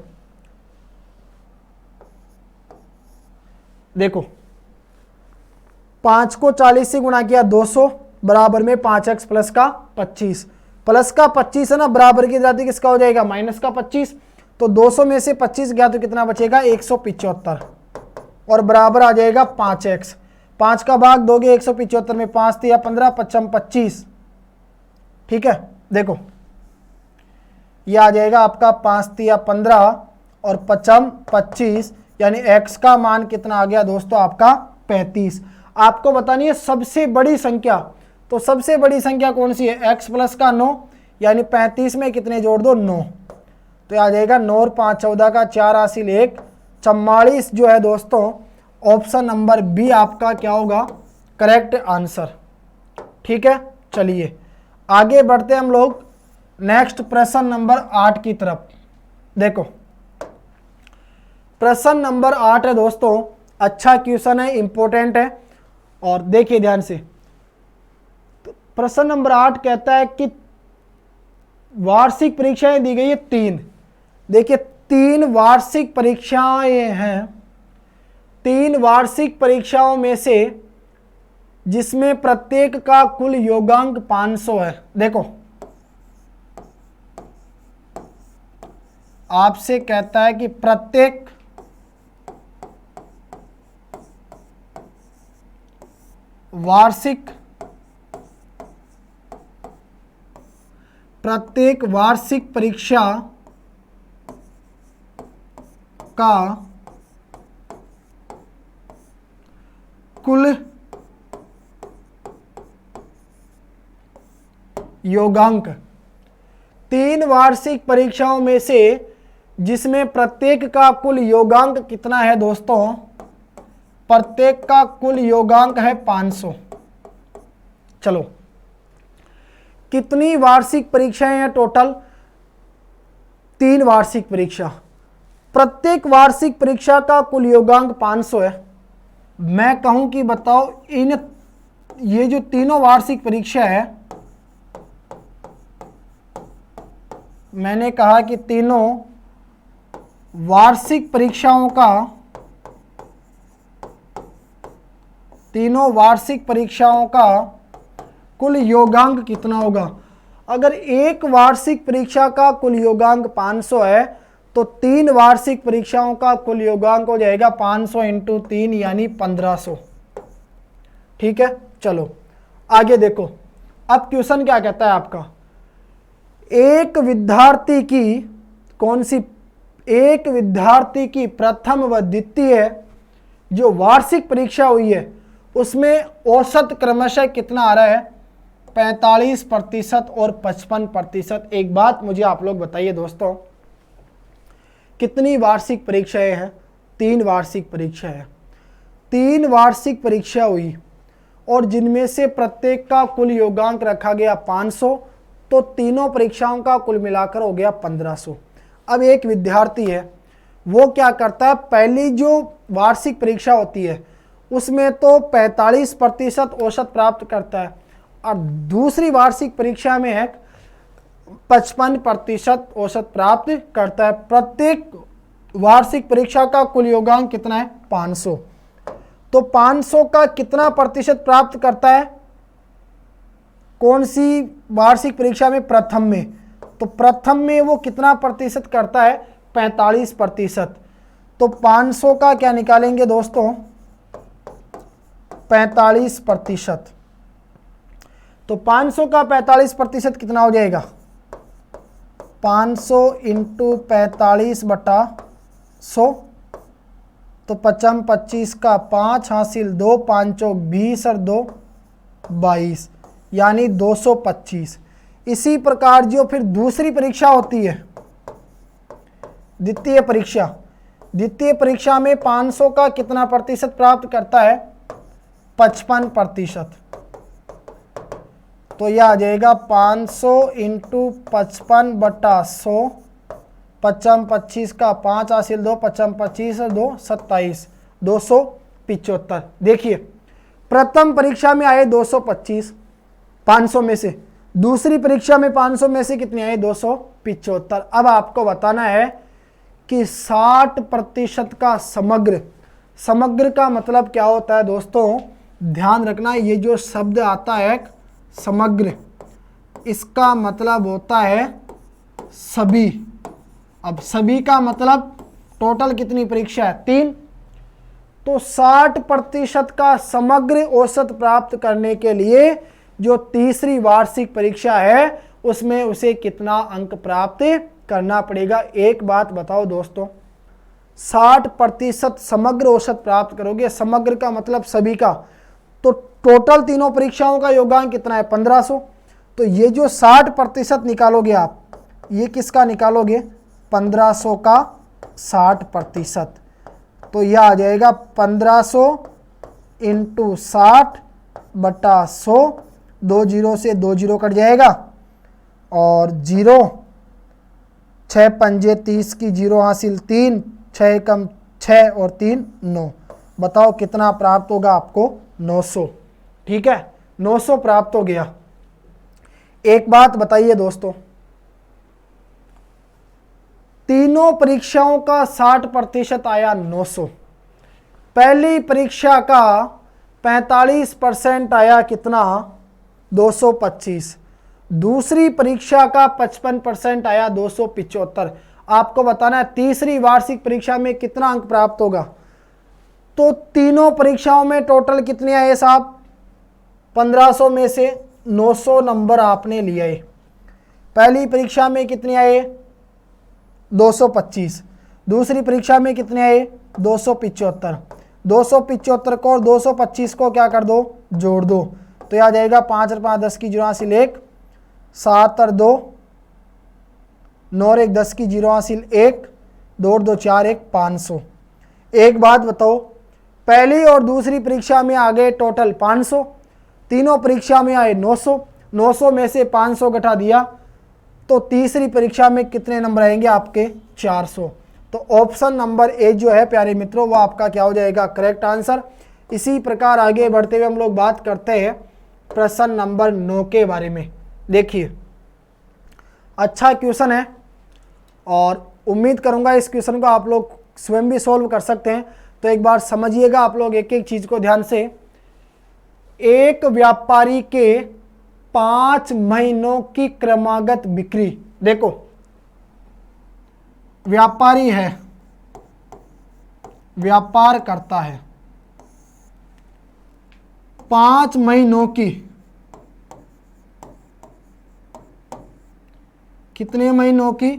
देखो 5 को 40 से गुणा किया 200 बराबर में 5x प्लस का 25 प्लस का 25 है ना बराबर की जाती किसका हो जाएगा माइनस का 25, तो 200 में से 25 गया तो कितना बचेगा 175 और बराबर आ जाएगा 5x। 5 का भाग दोगे 175 में 5 दिया 15 5 25 ठीक है। देखो ये आ जाएगा आपका 5 दिया 15 और 5 25 यानी x का मान कितना आ गया दोस्तों आपका 35। आपको बतानी है सबसे बड़ी संख्या, तो सबसे बड़ी संख्या कौन सी है x प्लस का 9 यानी 35 में कितने जोड़ दो 9, तो आ जाएगा 9 और 5 14 का 4 हासिल 1 44 जो है दोस्तों ऑप्शन नंबर बी आपका क्या होगा करेक्ट आंसर। ठीक है चलिए आगे बढ़ते हम लोग नेक्स्ट प्रश्न नंबर 8 की तरफ। देखो प्रश्न नंबर 8 है दोस्तों, अच्छा क्वेश्चन है इंपॉर्टेंट है और देखिए ध्यान से। तो प्रश्न नंबर 8 कहता है कि वार्षिक परीक्षाएं दी गई है 3। देखिए 3 वार्षिक परीक्षाएं हैं, 3 वार्षिक परीक्षाओं में से जिसमें प्रत्येक का कुल योगांक 500 है। देखो आपसे कहता है कि प्रत्येक वार्षिक परीक्षा का कुल योगांक, 3 वार्षिक परीक्षाओं में से जिसमें प्रत्येक का कुल योगांक कितना है दोस्तों, प्रत्येक का कुल योगांक है 500। चलो कितनी वार्षिक परीक्षाएं हैं टोटल 3 वार्षिक परीक्षा, प्रत्येक वार्षिक परीक्षा का कुल योगांक 500 है। मैं कहूं कि बताओ इन ये जो तीनों वार्षिक परीक्षा है, मैंने कहा कि तीनों वार्षिक परीक्षाओं का कुल योगांक कितना होगा। अगर एक वार्षिक परीक्षा का कुल योगांक 500 है तो 3 वार्षिक परीक्षाओं का कुल योगांक हो जाएगा 500 इंटू 3 यानी 1500। ठीक है चलो आगे देखो। अब क्वेश्चन क्या कहता है आपका, एक विद्यार्थी की प्रथम व द्वितीय जो वार्षिक परीक्षा हुई है उसमें औसत क्रमशः कितना आ रहा है, 45% और 55%। एक बात मुझे आप लोग बताइए दोस्तों, कितनी वार्षिक परीक्षाएं हैं? 3 वार्षिक परीक्षा है। 3 वार्षिक परीक्षा हुई और जिनमें से प्रत्येक का कुल योगांक रखा गया 500, तो तीनों परीक्षाओं का कुल मिलाकर हो गया 1500। अब एक विद्यार्थी है, वो क्या करता है, पहली जो वार्षिक परीक्षा होती है उसमें तो 45% औसत प्राप्त करता है और दूसरी वार्षिक परीक्षा में है 55% औसत प्राप्त करता है। प्रत्येक वार्षिक परीक्षा का कुल योगांक कितना है, 500। तो 500 का कितना प्रतिशत प्राप्त करता है कौन सी वार्षिक परीक्षा में? प्रथम में। तो प्रथम में वो कितना प्रतिशत करता है, 45%। तो 500 का क्या निकालेंगे दोस्तों, 45%। तो 500 का 45% कितना हो जाएगा, 500 इंटू 45/100। तो 55 का 5 हासिल 2, 5 चौक 20 और 2 22, यानी 225। इसी प्रकार जो फिर दूसरी परीक्षा होती है, द्वितीय परीक्षा में 500 का कितना प्रतिशत प्राप्त करता है, 55%। तो यह आ जाएगा 500 इंटू 55/100, 55 का 5 हासिल 2, 55 और 2 27, 275। देखिए प्रथम परीक्षा में आए 225 500 में से, दूसरी परीक्षा में 500 में से कितने आए, 275। अब आपको बताना है कि 60% का समग्र का मतलब क्या होता है दोस्तों, ध्यान रखना, ये जो शब्द आता है समग्र, इसका मतलब होता है सभी। अब सभी का मतलब टोटल कितनी परीक्षा है, 3। तो 60% का समग्र औसत प्राप्त करने के लिए जो तीसरी वार्षिक परीक्षा है उसमें उसे कितना अंक प्राप्त करना पड़ेगा। एक बात बताओ दोस्तों, 60% समग्र औसत प्राप्त करोगे, समग्र का मतलब सभी का, तो टोटल तीनों परीक्षाओं का योगदान कितना है, 1500। तो ये जो 60% निकालोगे आप, ये किसका निकालोगे, 1500 का 60%। तो यह आ जाएगा 1500 इंटू 60/100, 2 जीरो से 2 जीरो कट जाएगा और 0, 6 पंजे 30 की 0 हासिल 3, 6 कम 6 और 3 9। बताओ कितना प्राप्त होगा आपको, 900। ठीक है, 900 प्राप्त हो गया। एक बात बताइए दोस्तों, तीनों परीक्षाओं का 60% आया 900। पहली परीक्षा का 45% आया कितना, 225। दूसरी परीक्षा का 55% आया 275। आपको बताना है तीसरी वार्षिक परीक्षा में कितना अंक प्राप्त होगा। तो तीनों परीक्षाओं में टोटल कितने आए साहब, 1500 में से 900 नंबर आपने लिए। पहली परीक्षा में कितने आए, 225। दूसरी परीक्षा में कितने आए, 275। 275 को और 225 को क्या कर दो, जोड़ दो। तो यह आ जाएगा 5 और 5 10 की 0 हासिल 1, 7 और 2 9 और 1 10 की 0 हासिल 1, 2 और 2 4 1 500। एक बात बताओ, पहली और दूसरी परीक्षा में आ गए टोटल 500, तीनों परीक्षा में आए 900। 900 में से 500 घटा दिया तो तीसरी परीक्षा में कितने नंबर आएंगे आपके, 400। तो ऑप्शन नंबर ए जो है प्यारे मित्रों वो आपका क्या हो जाएगा, करेक्ट आंसर। इसी प्रकार आगे बढ़ते हुए हम लोग बात करते हैं प्रश्न नंबर 9 के बारे में। देखिए अच्छा क्वेश्चन है और उम्मीद करूंगा इस क्वेश्चन को आप लोग स्वयं भी सोल्व कर सकते हैं। तो एक बार समझिएगा आप लोग एक एक चीज को ध्यान से। एक व्यापारी के 5 महीनों की क्रमागत बिक्री, देखो व्यापारी है, व्यापार करता है, 5 महीनों की, कितने महीनों की,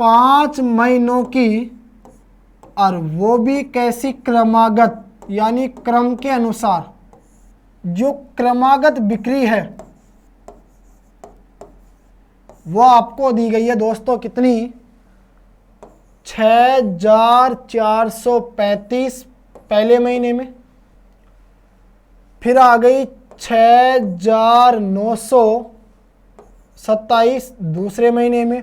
5 महीनों की, और वो भी कैसी, क्रमागत यानी क्रम के अनुसार। जो क्रमागत बिक्री है वो आपको दी गई है दोस्तों कितनी, 6435 पहले महीने में, फिर आ गई 6927 दूसरे महीने में,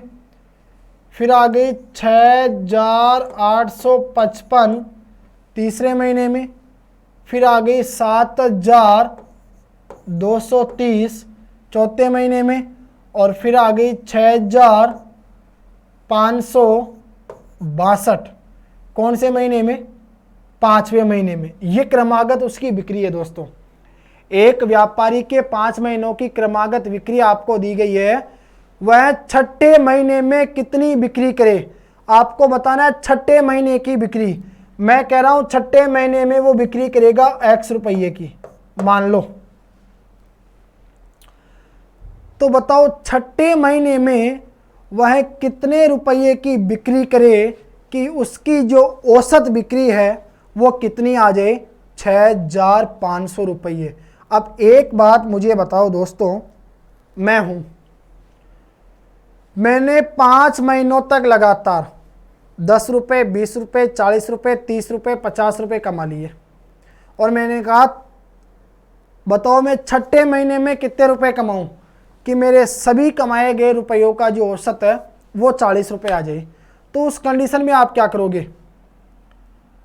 फिर आ गई 6855 तीसरे महीने में, फिर आ गई 7230 चौथे महीने में, और फिर आ गई 6562 कौन से महीने में, पांचवें महीने में। ये क्रमागत उसकी बिक्री है दोस्तों। एक व्यापारी के 5 महीनों की क्रमागत बिक्री आपको दी गई है, वह छठे महीने में कितनी बिक्री करे, आपको बताना है छठे महीने की बिक्री। मैं कह रहा हूं छठे महीने में वो बिक्री करेगा X रुपये की, मान लो। तो बताओ छठे महीने में वह कितने रुपये की बिक्री करे कि उसकी जो औसत बिक्री है वो कितनी आ जाए, 6500 रुपये। अब एक बात मुझे बताओ दोस्तों, मैंने 5 महीनों तक लगातार 10 रुपये, 20 रुपये, 40 रुपये, 30 रुपये, 50 रुपये कमा लिए, और मैंने कहा बताओ मैं छठे महीने में कितने रुपए कमाऊं कि मेरे सभी कमाए गए रुपयों का जो औसत है वो 40 रुपये आ जाए। तो उस कंडीशन में आप क्या करोगे,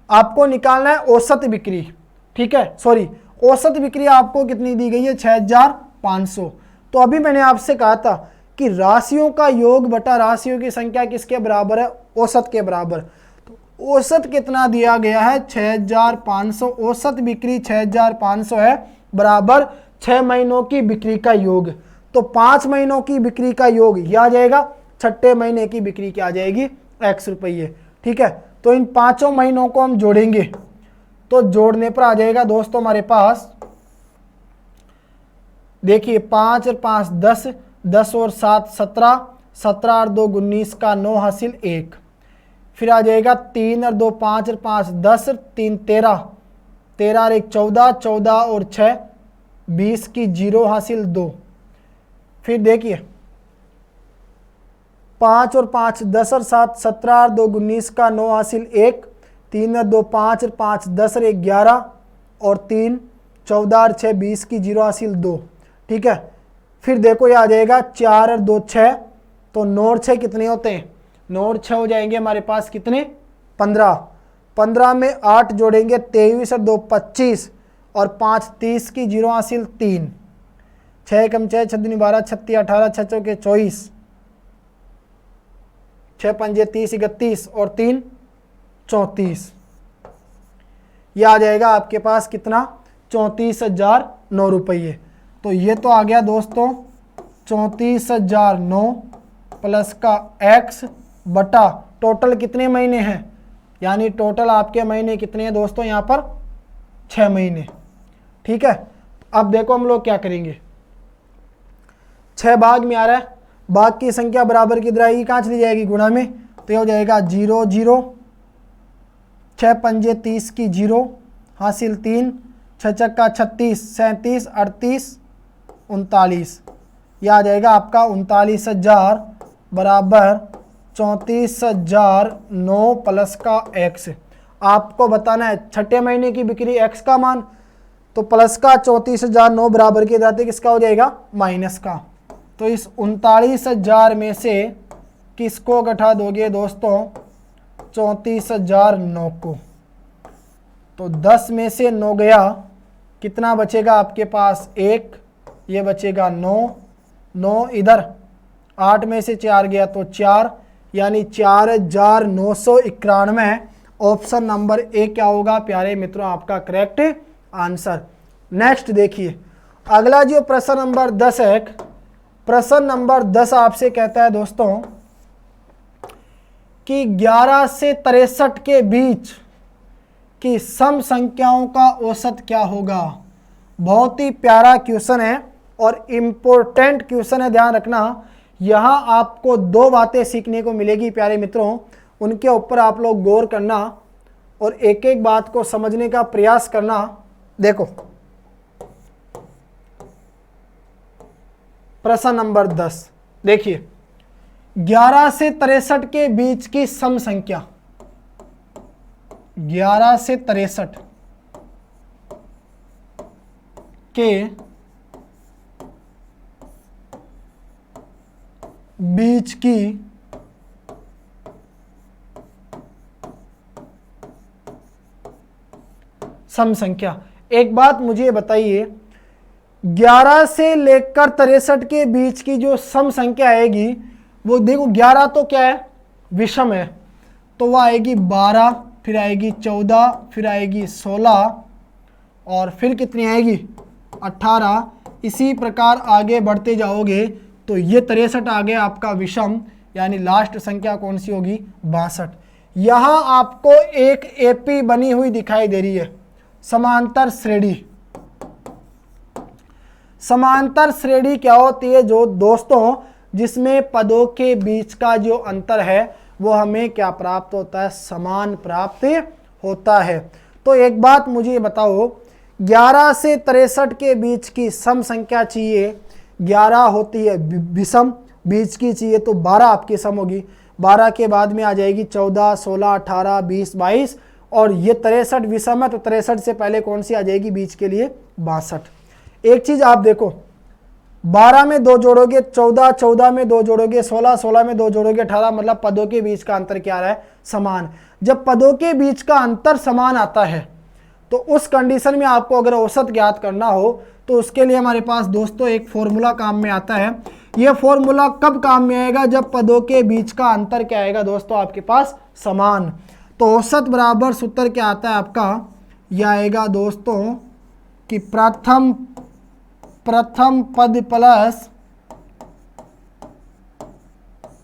आपको निकालना है औसत बिक्री, ठीक है, सॉरी औसत बिक्री आपको कितनी दी गई है, 6500। तो अभी मैंने आपसे कहा था कि राशियों का योग बटा राशियों की संख्या किसके बराबर है, औसत के बराबर। तो औसत कितना दिया गया है, 6500। औसत बिक्री 6500 है, बराबर 6 महीनों की बिक्री का योग। तो 5 महीनों की बिक्री का योग यह आ जाएगा, छठे महीने की बिक्री क्या आ जाएगी, X रुपये, ठीक है। तो इन 5 महीनों को हम जोड़ेंगे, तो जोड़ने पर आ जाएगा दोस्तों हमारे पास, देखिए 5 और 5 10, 10 और 7 17, 17 और 2 19 का 9 हासिल 1, फिर आ जाएगा 3 और 2 5 और 5 10, 3 13, 13 और 1 14, 14 और 6 20 की 0 हासिल 2, फिर देखिए 5 और 5 10 और 7 17 और 2 19 का 9 हासिल 1, 3 और 2 5 और 5 10 और 1 11 और 3 14 और 6 20 की 0 हासिल 2, ठीक है। फिर देखो ये आ जाएगा 4 और 2 6, तो 9 और 6 कितने होते हैं, 9 और 6 हो जाएंगे हमारे पास कितने, 15, 15 में 8 जोड़ेंगे 23 और 2 25 और 5 30 की 0 हासिल 3, 6 कम 6 6 दूनी 12 36 18 6 चौके 24, 6 पंजे 30 31 और 3 34, यह आ जाएगा आपके पास कितना, 34,009 रुपये। तो ये तो आ गया दोस्तों 34,009 प्लस का X बटा टोटल कितने महीने हैं, यानी टोटल आपके महीने कितने हैं दोस्तों, यहाँ पर 6 महीने, ठीक है। अब देखो हम लोग क्या करेंगे, 6 भाग में आ रहा है, भाग की संख्या बराबर की आएगी, कहाँ चली जाएगी, गुणा में, तो ये हो जाएगा 0 0, 6 पंजे 30 की 0 हासिल 3, 6 चक्का 36 37 38 39, यह आ जाएगा आपका 39,000 बराबर 34,009 प्लस का X। आपको बताना है छठे महीने की बिक्री X का मान, तो प्लस का 34,009 बराबर के जाते किसका हो जाएगा, माइनस का। तो इस 39,000 में से किसको घटा दोगे दोस्तों, 34,009 को, तो 10 में से 9 गया, कितना बचेगा आपके पास, 1, ये बचेगा 9, 9 इधर, 8 में से 4 गया तो 4, यानी 4,991। ऑप्शन नंबर ए क्या होगा प्यारे मित्रों, आपका करेक्ट आंसर। नेक्स्ट देखिए अगला जो प्रश्न नंबर 10 है, प्रश्न नंबर 10 आपसे कहता है दोस्तों कि 11 से 63 के बीच की सम संख्याओं का औसत क्या होगा। बहुत ही प्यारा क्वेश्चन है और इम्पोर्टेंट क्वेश्चन है, ध्यान रखना। यहाँ आपको 2 बातें सीखने को मिलेगी प्यारे मित्रों, उनके ऊपर आप लोग गौर करना और एक एक बात को समझने का प्रयास करना। देखो प्रश्न नंबर 10 देखिए, 11 से 63 के बीच की सम संख्या, 11 से 63 के बीच की सम संख्या। एक बात मुझे बताइए, 11 से लेकर 63 के बीच की जो सम संख्या आएगी वो देखो, 11 तो क्या है, विषम है, तो वह आएगी 12, फिर आएगी 14, फिर आएगी 16 और फिर कितनी आएगी 18। इसी प्रकार आगे बढ़ते जाओगे तो ये 63 आ गया आपका विषम, यानी लास्ट संख्या कौन सी होगी 62। यहाँ आपको एक एपी बनी हुई दिखाई दे रही है, समांतर श्रेणी। समांतर श्रेणी क्या होती है, जो दोस्तों जिसमें पदों के बीच का जो अंतर है वो हमें क्या प्राप्त होता है, समान प्राप्त होता है। तो एक बात मुझे बताओ, 11 से 63 के बीच की सम संख्या चाहिए, 11 होती है विषम, बीच की चाहिए तो 12 आपकी सम होगी, 12 के बाद में आ जाएगी 14, 16, 18, 20, 22 और ये 63 विषम है तो 63 से पहले कौन सी आ जाएगी बीच के लिए 62। एक चीज आप देखो, 12 में 2 जोड़ोगे 14, 14 में 2 जोड़ोगे 16, 16 में 2 जोड़ोगे 18, मतलब पदों के बीच का अंतर क्या आ रहा है, समान। जब पदों के बीच का अंतर समान आता है तो उस कंडीशन में आपको अगर औसत ज्ञात करना हो तो उसके लिए हमारे पास दोस्तों एक फॉर्मूला काम में आता है। यह फॉर्मूला कब काम में आएगा, जब पदों के बीच का अंतर क्या आएगा दोस्तों आपके पास, समान। तो औसत बराबर सूत्र क्या आता है आपका, यह आएगा दोस्तों कि प्रथम पद प्लस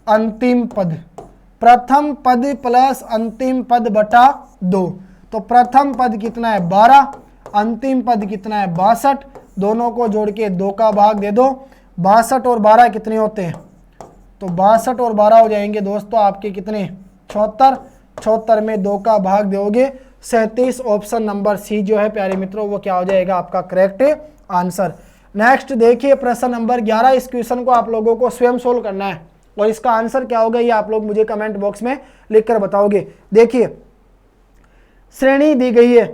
अंतिम पद, प्रथम पद प्लस अंतिम पद बटा 2। तो प्रथम पद कितना है 12, अंतिम पद कितना है 62, दोनों को जोड़ के 2 का भाग दे दो। 62 और 12 कितने होते हैं, तो 62 और 12 हो जाएंगे दोस्तों आपके कितने 76, 76 में 2 का भाग दोगे 37। ऑप्शन नंबर सी जो है प्यारे मित्रों वो क्या हो जाएगा आपका करेक्ट आंसर। नेक्स्ट देखिए प्रश्न नंबर 11, इस क्वेश्चन को आप लोगों को स्वयं सोल्व करना है और इसका आंसर क्या होगा ये आप लोग मुझे कमेंट बॉक्स में लिखकर बताओगे। देखिए श्रेणी दी गई है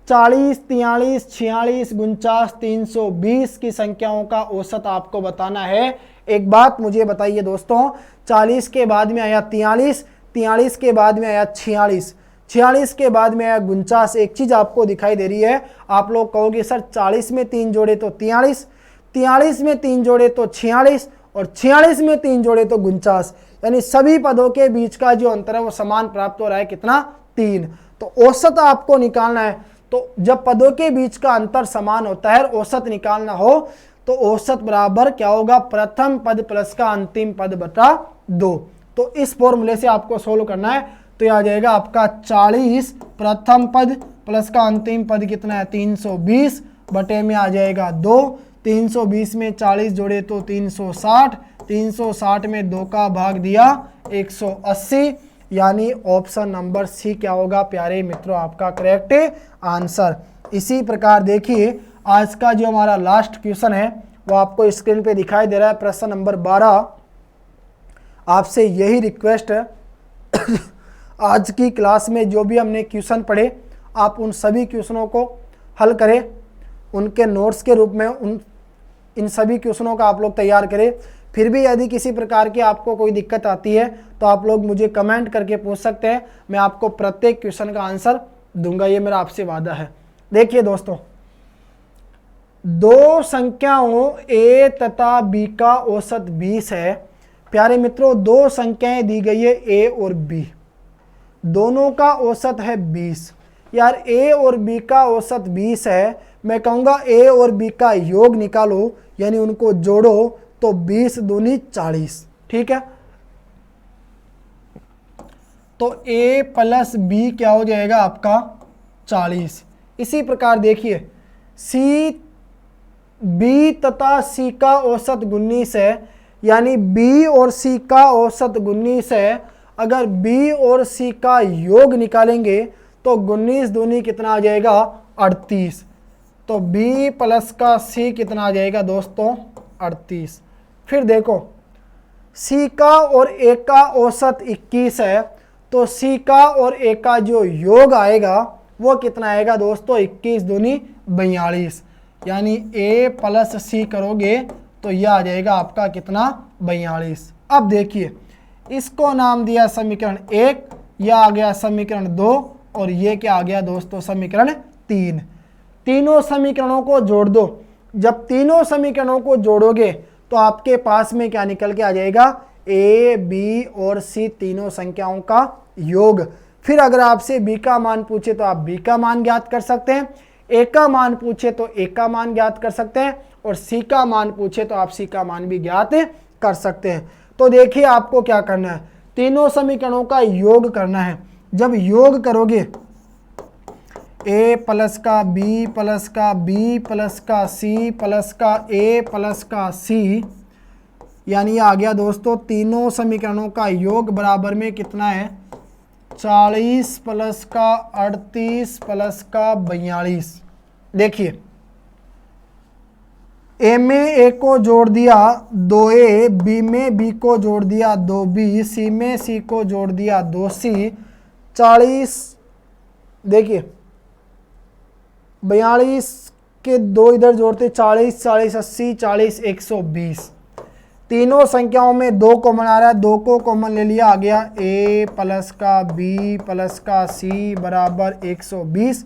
40, 43, 46, 49, 320 की संख्याओं का औसत आपको बताना है। एक बात मुझे बताइए दोस्तों, 40 के बाद में आया 43, 43 के बाद में आया 46, 46 के बाद में आया 49। एक चीज आपको दिखाई दे रही है, आप लोग कहोगे सर 40 में 3 जोड़े तो 43, 43 में 3 जोड़े तो 46 और 46 में 3 जोड़े तो 49, यानी सभी पदों के बीच का जो अंतर है वो समान प्राप्त हो रहा है, कितना 3। तो औसत आपको निकालना है, तो जब पदों के बीच का अंतर समान होता है औसत निकालना हो तो औसत बराबर क्या होगा, प्रथम पद प्लस का अंतिम पद बटा 2। तो इस फॉर्मूले से आपको सोल्व करना है, तो यह आ जाएगा आपका 40 प्रथम पद प्लस का अंतिम पद कितना है 320 बटे में आ जाएगा 2। 320 में 40 जोड़े तो 360, 360 में 2 का भाग दिया 180, यानी ऑप्शन नंबर सी क्या होगा प्यारे मित्रों आपका करेक्ट आंसर। इसी प्रकार देखिए आज का जो हमारा लास्ट क्वेश्चन है वो आपको स्क्रीन पे दिखाई दे रहा है, प्रश्न नंबर 12। आपसे यही रिक्वेस्ट है आज की क्लास में जो भी हमने क्वेश्चन पढ़े आप उन सभी क्वेश्चनों को हल करें, उनके नोट्स के रूप में इन सभी क्वेश्चनों का आप लोग तैयार करें। फिर भी यदि किसी प्रकार की आपको कोई दिक्कत आती है तो आप लोग मुझे कमेंट करके पूछ सकते हैं, मैं आपको प्रत्येक क्वेश्चन का आंसर दूंगा, ये मेरा आपसे वादा है। देखिए दोस्तों, दो संख्याओं a तथा b का औसत 20 है। प्यारे मित्रों दो संख्याएं दी गई है a और b, दोनों का औसत है 20। यार a और b का औसत 20 है, मैं कहूँगा a और b का योग निकालो, यानी उनको जोड़ो तो 20 दूनी 40, ठीक है। तो a प्लस b क्या हो जाएगा आपका 40। इसी प्रकार देखिए b तथा c का औसत 19 है, यानी b और c का औसत 19 है। अगर b और c का योग निकालेंगे तो 19 दूनी कितना आ जाएगा 38। तो b प्लस का c कितना आ जाएगा दोस्तों 38। फिर देखो सी का और ए का औसत 21 है, तो सी का और ए का जो योग आएगा वो कितना आएगा दोस्तों, 21 दूनी 42, यानी ए प्लस सी करोगे तो यह आ जाएगा आपका कितना, 42। अब देखिए इसको नाम दिया समीकरण 1, यह आ गया समीकरण 2 और ये क्या आ गया दोस्तों, समीकरण 3। तीनों समीकरणों को जोड़ दो। जब तीनों समीकरणों को जोड़ोगे तो आपके पास में क्या निकल के आ जाएगा, ए बी और सी तीनों संख्याओं का योग। फिर अगर आपसे बी का मान पूछे तो आप बी का मान ज्ञात कर सकते हैं, ए का मान पूछे तो ए का मान ज्ञात कर सकते हैं, और सी का मान पूछे तो आप सी का मान भी ज्ञात कर सकते हैं। तो देखिए आपको क्या करना है, तीनों समीकरणों का योग करना है। जब योग करोगे ए प्लस का बी प्लस का बी प्लस का सी प्लस का ए प्लस का सी, यानी आ गया दोस्तों तीनों समीकरणों का योग बराबर में कितना है, 40 प्लस का 38 प्लस का 42। देखिए ए में ए को जोड़ दिया 2a, बी में बी को जोड़ दिया 2b, सी में सी को जोड़ दिया 2c, 40, देखिए 42 के दो इधर जोड़ते 40, 40 80, 40 120। तीनों संख्याओं में 2 कॉमन आ रहा है, 2 को कॉमन ले लिया, आ गया a प्लस का b प्लस का c बराबर 120।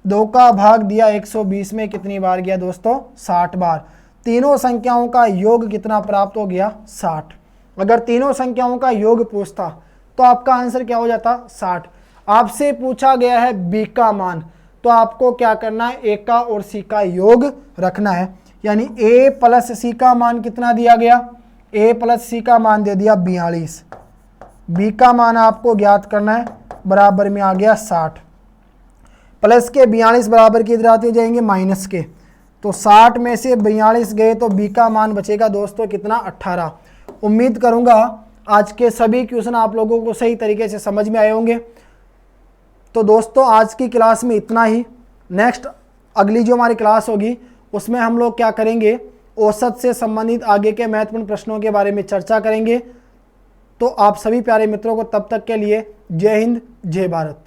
2 का भाग दिया 120 में कितनी बार गया दोस्तों, 60 बार। तीनों संख्याओं का योग कितना प्राप्त हो गया, 60। अगर तीनों संख्याओं का योग पूछता तो आपका आंसर क्या हो जाता, 60। आपसे पूछा गया है b का मान, तो आपको क्या करना है, ए का और सी का योग रखना है। यानी a प्लस सी का मान कितना दिया गया, a प्लस सी का मान दे दिया 42, b का मान आपको ज्ञात करना है, बराबर में आ गया 60। प्लस के 42 बराबर की इधर आते जाएंगे माइनस के, तो 60 में से 42 गए तो b का मान बचेगा दोस्तों कितना, 18। उम्मीद करूंगा आज के सभी क्वेश्चन आप लोगों को सही तरीके से समझ में आए होंगे। तो दोस्तों आज की क्लास में इतना ही। नेक्स्ट अगली जो हमारी क्लास होगी उसमें हम लोग क्या करेंगे, औसत से संबंधित आगे के महत्वपूर्ण प्रश्नों के बारे में चर्चा करेंगे। तो आप सभी प्यारे मित्रों को तब तक के लिए जय हिंद, जय भारत।